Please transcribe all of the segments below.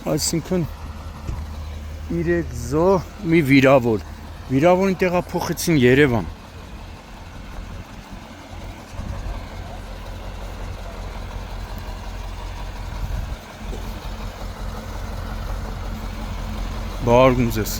Այսինքն 3 զո մի վիրավոր։ Վիրավորին տեղափոխեցին Երևան։ Բարգում ձեզ։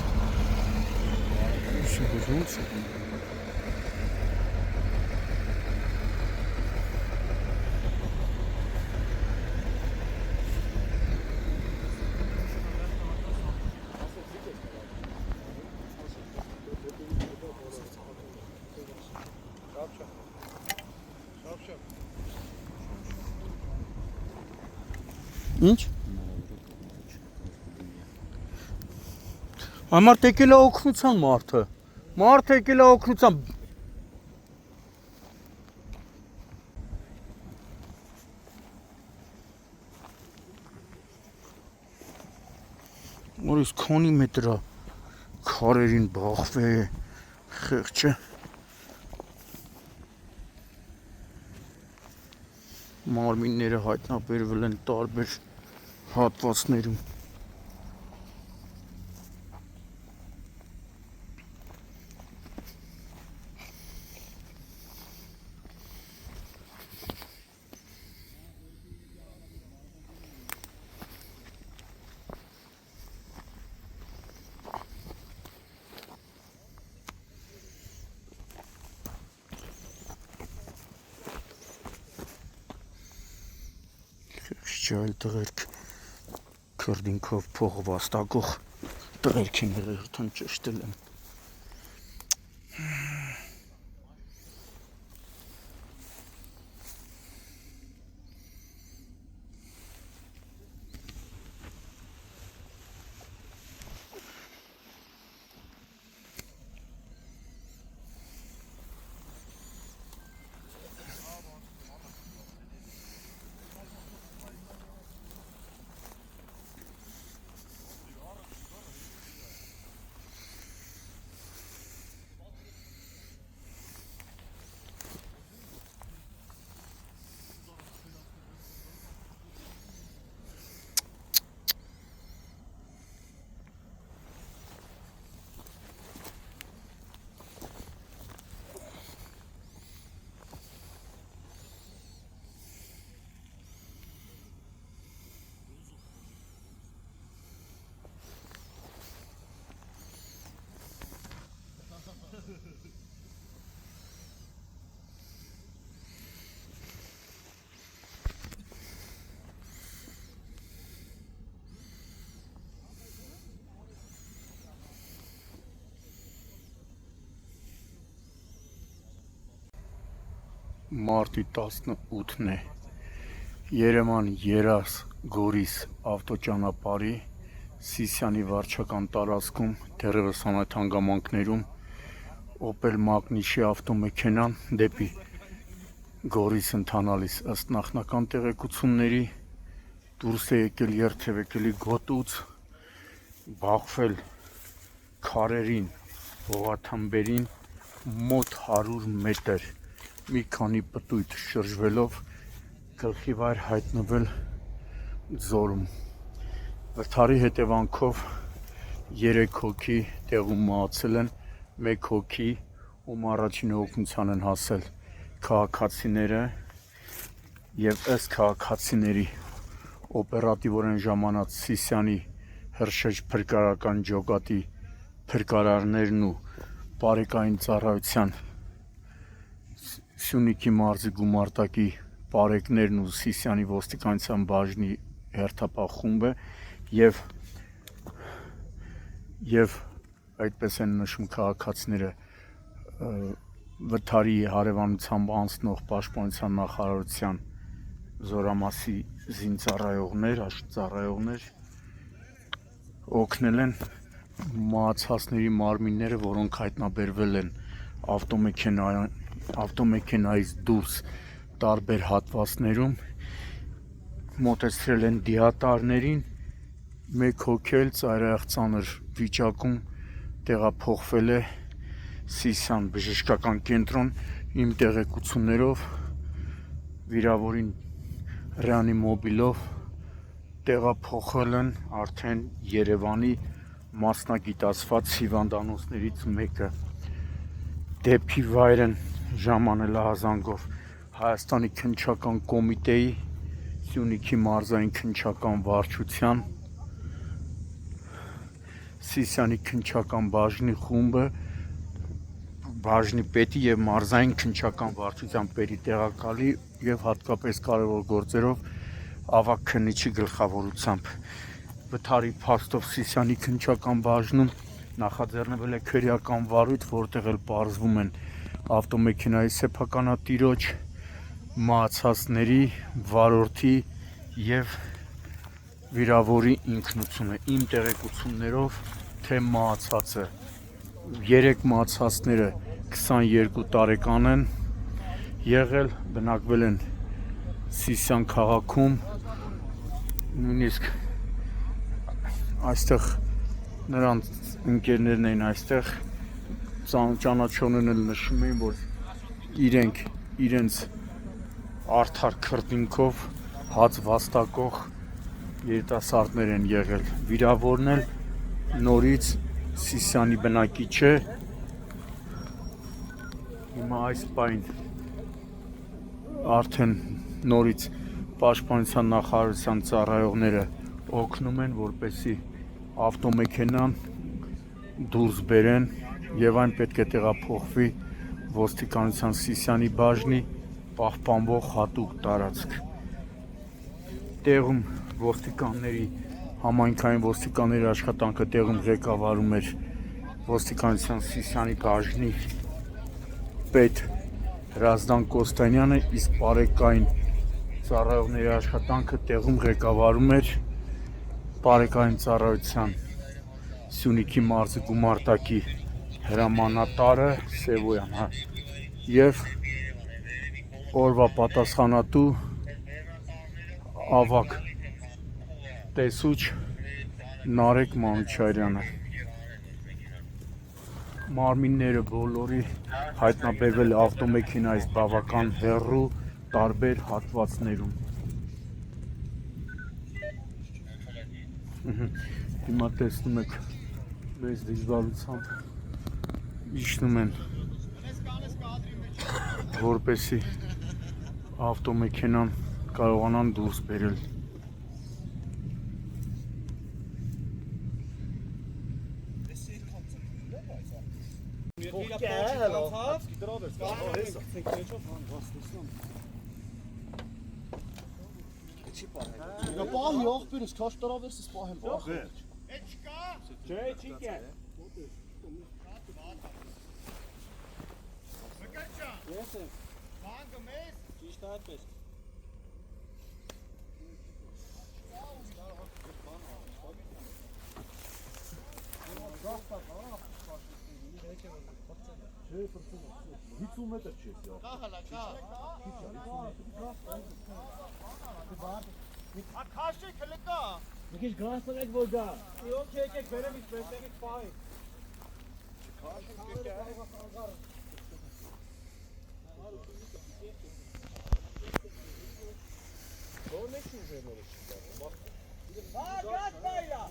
Ինչ? Ամարտ եկել է օգնության մարդը։ Մարդը եկել է օգնության։ Որից քանի մետրա քարերին բախվե խեղճը։ Մարմինները հայտնաբերվել են տարբեր հատվածներում։ Այլ տղերք քրդինքով փող վաստակող տղերք են եղել ճշտել են։ Մարտի 18-ն է Երևան-Երաս Գորիս ավտոճանապարհի Սիսիանի վարչական տարածքում դեռևս անհայտ հանգամանքներում Opel Magnish-ի ավտոմեքենան դեպի Գորիս ընթանալիս ըստ նախնական տեղեկությունների դուրս է եկել երթևեկելի գոտուց, բախվել քարերին, հողաթմբերին մոտ 100 մետր մի քանի պտույտ շրջվելով գլխի վայր հայտնվել ձորում։ Վթարի հետևանքով 3 հոգի տեղում մահացել են, 1 հոգի, ում առաջին օգնության են հասել քաղաքացիները եւ ըստ քաղաքացիների օպերատիվորեն ժամանած Սիսիանի հրշեջ փրկարարական ջոկատի փրկարարներն ու բարեկային ծառայության Սյունիքի մարզի գումարտակի բարեկներն ու Սիսիանի ոստիկանության բաժնի հերթապահ խումբը եւ այդպես են նշում քաղաքացիները վթարի հարևանությամբ անցնող պաշտպանության նախարարության զորամասի զինծառայողներ, աշխատծառայողներ օգնել են մահացածների մարմինները, որոնք հայտնաբերվել են ավտոմեքենայից դուրս տարբեր հատվածներում, մոտեցրել են դիատարներին, 1 հոգի էլ ծայրահեղ ծանր վիճակում տեղափոխվել է Սիսիան բժշկական կենտրոն, իմ տեղեկություններով վիրավորին ռեանիմոբիլով տեղափոխել են արդեն Երևանի մասնագիտացված հիվանդանոցներից մեկը։ Դեպքի վայր են ժամանել հազանգով Հայաստանի քննչական կոմիտեի, Սյունիքի մարզային քննչական վարչության, Սիսիանի քննչական բաժնի խումբը, բաժնի պետի եւ մարզային քննչական վարչության պետի տեղակալի եւ հատկապես կարևոր գործերով ավագ քննիչի գլխավորությամբ։ Վթարի փաստով Սիսիանի քննչական բաժնում նախաձեռնվել է քրեական վարույթ, որտեղ էլ պարզվում են ավտոմեքենայի սեփականատիրոջ, մահացածների, վարորդի եւ վիրավորի ինքնությունը։ Իմ տեղեկություններով, թե մահացածը 3 մահացածները 22 տարեկան են եղել, բնակվել են Սիսիան քաղաքում, նույնիսկ այստեղ նրանց ընկերներն էին այստեղ, ճանաչողներն էլ նշում էին, որ իրենք իրենց արդար քրտինքով հաց վաստակող երիտասարդներ են եղել։ Վիրավորն էլ նորից Սիսիանի բնակիչ է։ Հիմա այս պայն արդեն նորից պաշտպանության նախարարության ծառայողները օգնում են, որպեսզի ավտոմեքենան դուրս բերեն եւ այն պետք է տեղափոխվի ոստիկանության Սիսիանի բաժնի պահպանվող հատուկ տարածք։ Տեղում ոստիկանների համայնքային ոստիկանների աշխատանքը տեղում ղեկավարում էր ոստիկանության Սիսիանի բաժնի պետ Հրազդան Կոստանյանը, իսկ բարեկային ծառայողների աշխատանքը տեղում ղեկավարում էր բարեկային ծառայության Սյունիքի մարզի գումարտակի հրամանատարը Սևոյան, եւ օրվա պատասխանատու ավագ տեսուչ Նարեկ Մանուչարյանը։ Մարմինները բոլորի հայտնաբերվել ավտոմեքենայից բավական հեռու տարբեր հատվածներում։ Հիմա տեսնում եք մեծ դժվարությամբ իջնում են, որպեսզի ավտոմեքենան կարողանան դուրս բերել։ Ja, paar Jahre bin ich kannst du da wirst es paar Wochen. Hiç ummet edeceğiz ya. Akashi Kalika. Wirklich Gras direkt wohl da. Yok kek benim hiç beslemek fay. Ha gaz bayla.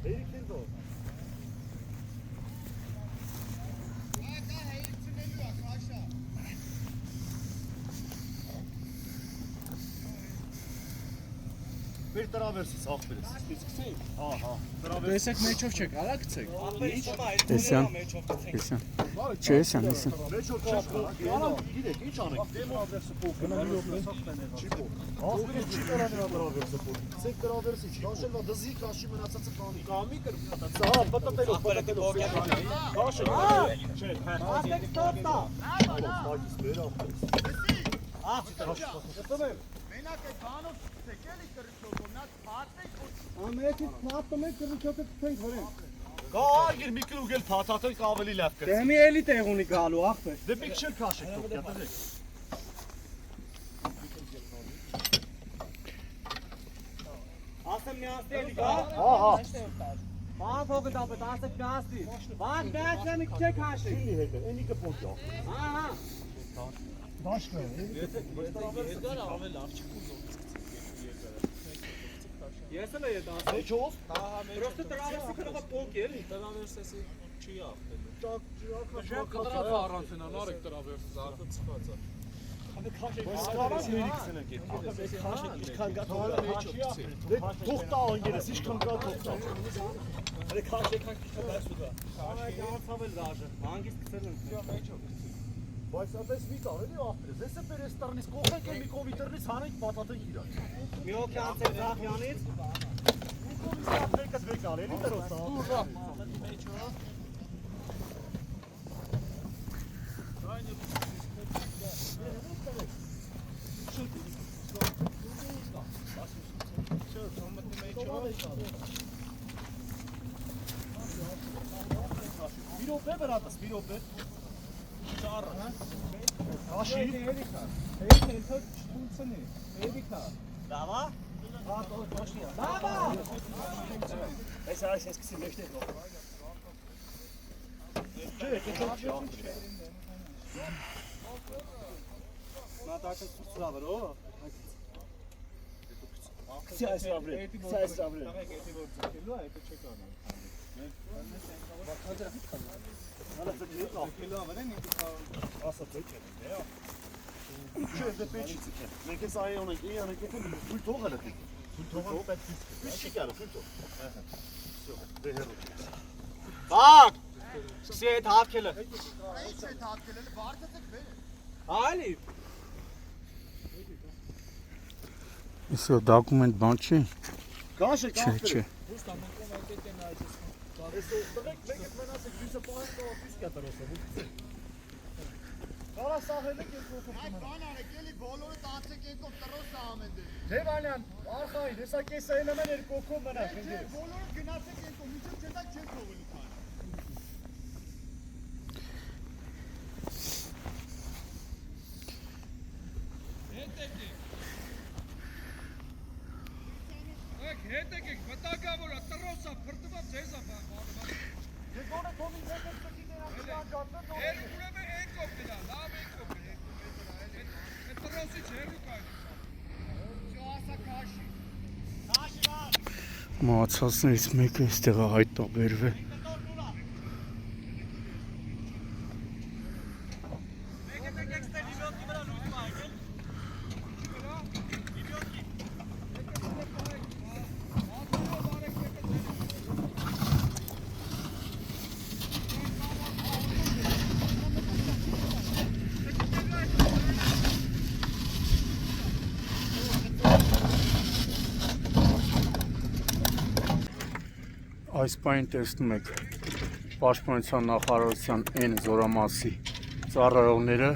Tehlikeli de o. Bir tarafa versin sağ birisi. Aha. Տեսեք մեջով չեք, արագ ցեք։ Տեսյան, տեսյան, չէ, տեսյան, տեսյան։ Meçhul çapra. Yalan gidek hiç anık. Demo adresi bu. Ah bir çift tarafa versin bu. Sek tarafa versin. Kaşın da dızı kaşı münasası kanı. Kami kır. Sağ patatelo patatelo. Kaşın. Şey. Ասեք ստոպտա։ Fakis böyle yaptınız. Yapamam. Մենակ է բանով ցեկելի կրճով, նա փաթեք ու Ամենից փաթում եք կրճոկը ցենք վրեն։ Կա 20 կիլոգել փաթաթել ավելի լավ կրծի։ դեմի էլի տեղ ունի գալու ախպեր։ Դե մի քիչ քաշեք դուք դեք։ Ասեմ միացնի էլի գա։ Հա, հա։ Բան փողը դապը 10 կնասի։ Բան դասը չեք հաշի։ Քիլի հետ է, էնի կպոկյա։ Ահա։ Դաշկը։ Երկար ավել լավ չկուզող։ Ես էլ եմ 10։ Մեջով։ Պրոստը տրավեսի կարող է փոկել։ Տրավերսեսի չի ախտել։ Կտրավ առանցնան արեք տրավերսը զարդը ծխած է։ Բայց կարան մերիքսն են գետի։ Ինչքան գա թող տա անգերես, ինչքան գա թող տա։ Հələ քաշ եկան քիչ դասու դա։ Քաշ յարցավել դաժը։ Հանգիստ գցել են։ Բայց այդպես մի կարելի ախտրես, ես է պերես տրնից կողենք է մի կովի տրնից հանենք պատատենք իրար։ Մի օքի անցել Զախյանից։ Մի կովի սաղթերքս վեկալ, էլի տրոսա։ Վիրոպ է բրատս, վիրոպ է։ Ճարը, հա։ Աշի։ Դավա։ Դավա։ Այս այս սկսի մեջտեղ գող։ Չէ, չէ։ Նա դաշը ծրավեր, օ։ Սայս ավրել։ Տղեկ էդի որ ձգելու է, հետո չեք անում։ Հալա ձգելու է։ Քիլո ավեն ինքը Ասա ձգել է, Չէ, դե պեչի ձգել։ Մենք էս այ ունենք, ի անենք, եթե թույլ թող հələ դեք։ Թույլ թող պետք է։ Պիչ չի գալու, թույլ թող։ Всё, դե հերո։ Բակ։ Սկսի այդ հավքելը։ Այս այդ հատկելը վարձը ձգվել է։ Այլի։ Իսկ դոկումենտ բան չի։ Կաշը, Չէ, չէ։ Այս տղեկ մեկ էլ մնացեք դիսը պահենք ու պիսկա տրոսը։ Կարա սահելը կերկով։ Այդ բան արեք էլի բոլորը տացեք եկով տրոսը ամեն դեր։ Ձևանյան, արխային, հեսա կեսա էլեմեն երկոքով մնաք Չէ, բոլորը գնացեք եկով, միջով չետակ չեն թողելու քան։ Հետ եկեք, վտակավորա, տրոսա, փրտվա, ձեզա բանվա։ Ես գոնե թոմին ձեզ տքի նրանք գատներ նոր։ Էր ուրեմն եկով գնա, լավ եկով է, այդ տրոսից հերու կայնի։ Շո ասա քաշի։ Մահացածներից մեկը այստեղ է հայտնաբերվել։ Այս պայն տեսնում եք Պաշտպանության նախարարության այն զորամասի ծառայողները,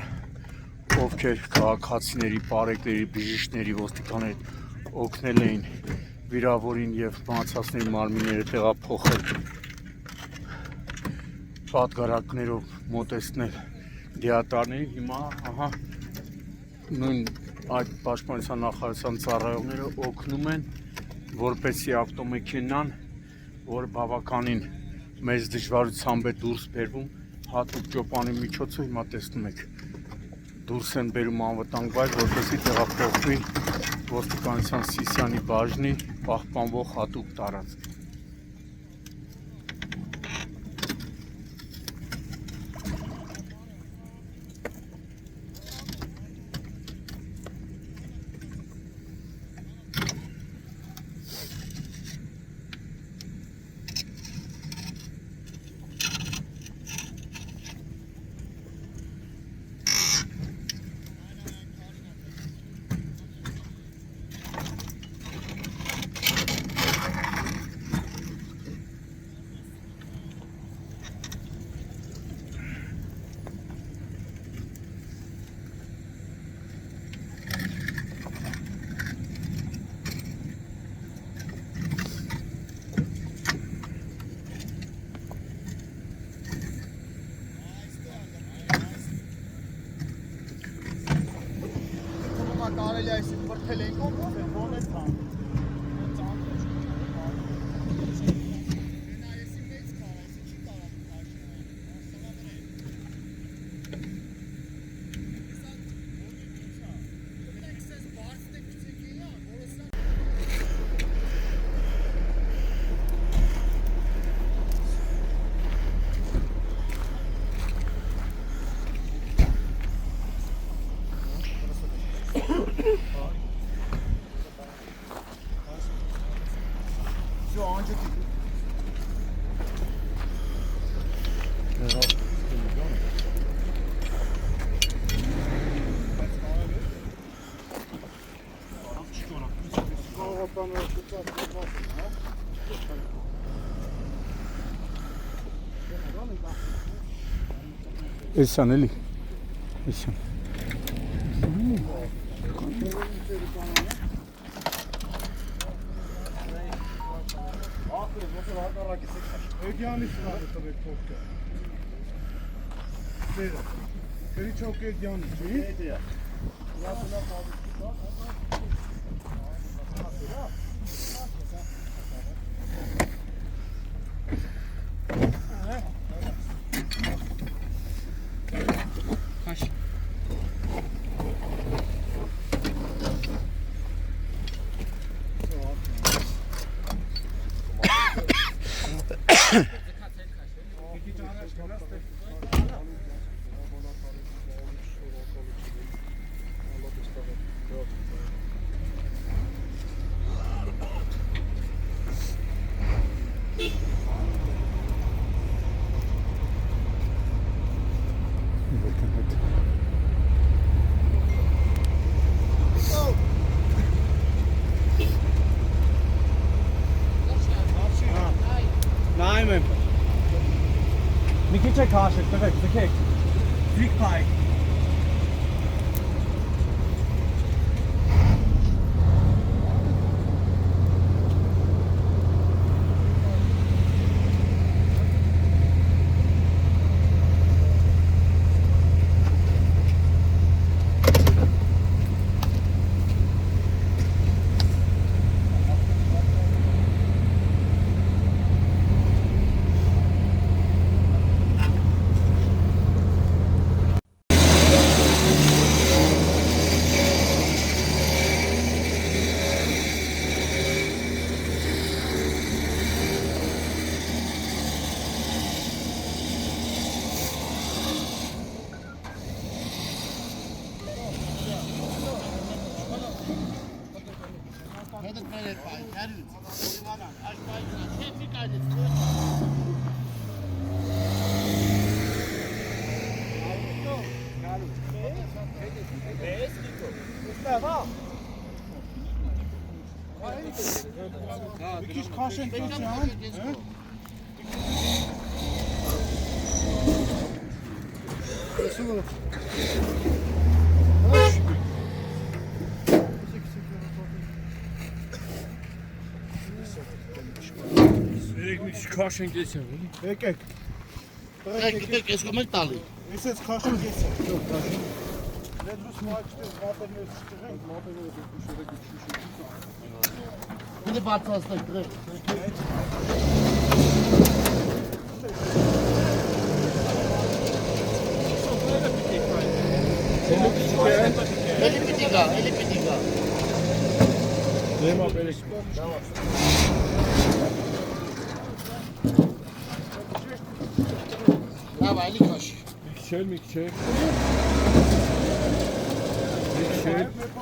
ովքեր քաղաքացիների, բարեկների, բժիշկների, ոստիկանների օգնել էին վիրավորին եւ մահացածների մարմինները տեղափոխել պատգարակներով մոտեցնել դիատարներին։ Հիմա ահա նույն այդ Պաշտպանության նախարարության ծառայողները օգնում են, որպեսզի ավտոմեքենան, որ բավականին մեծ դժվարությամբ է դուրս բերվում հատուկ ճոպանի միջոցով, հիմա տեսնում եք դուրս են բերում անվտանգ վայր, որպեսզի տեղափոխվի ոստիկանության Սիսիանի բաժնի պահպանվող հատուկ տարածք։ Կարելի այս վրթել ենք ով է, ոնես համ։ Все, anca çıktı. Էսան էլի։ Էսան։ Էգյանից նավը տվեք փոքր։ Դերը։ Քրիչոք Էգյանի, չի։ Nայում եմ։ Մի քիչ է քաշեք, տվեք, ձգեք։ Ձիգ փայ։ Bir kişi karşıya geçiyor. Քաշենք էսա։ Եկեք։ Եկեք, ես կոմել տալի։ Էսես քաշը գեցա։ Ներդրուս մաչտես մատերներ շտղենք, մատերները դուշերը գիչուշը։ Գիտի բացասնեք դրեք։ Էլի պիտի գա։ Դեմա բերես։ Լավ, այլի քաշ։ Մի քիչ։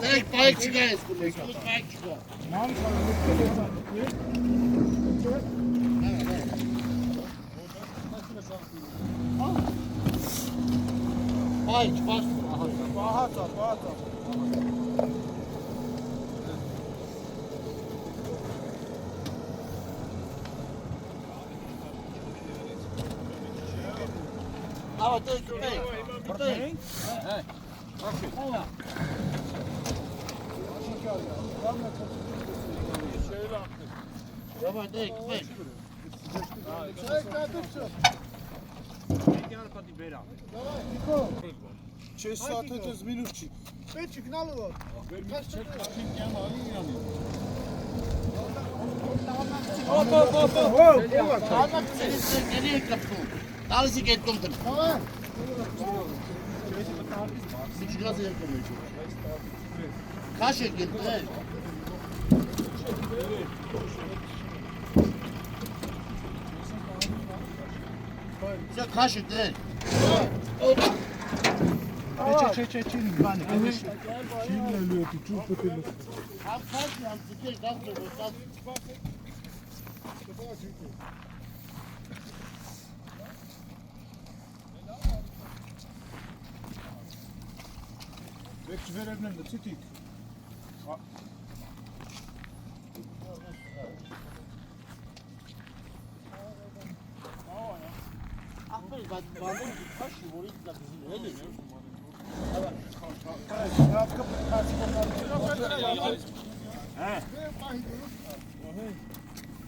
Դրեք պայք չկա ես կուլես, պայք չկա։ Պայք, Պահացա։ Ահա դեք։ Давай, դեք։ Չես սաթը դες մինուս չի։ Պետք գնալու որ։ Ահա ցերիցների է կապում։ Տալիս եք այդ կոմտը։ Միջգազ երկում է։ Քաշ եք դրել։ Սա քաշ եք դրել։ Չէ, բան է։ Չինն լույի ճուպը դել։ Համ քաշ, համ ձգել, դարձել, որ Weg verder, dat zit ik.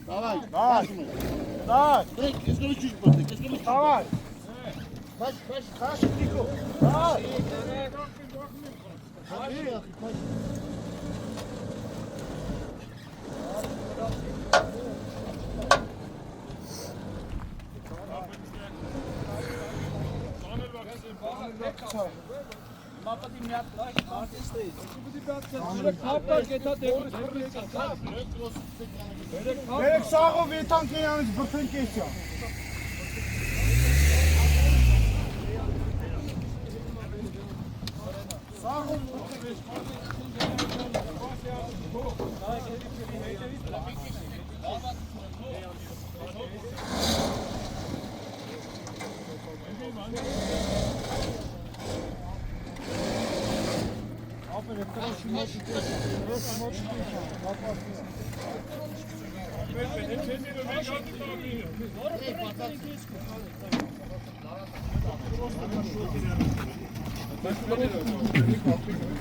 Давай, Давай. давай. Кескали чуть просто, кескали чуть. Давай. Kaç, Niko. Давай. Werk zag weer tanken aan het bevinkje.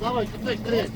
Давай, кидай, стрель.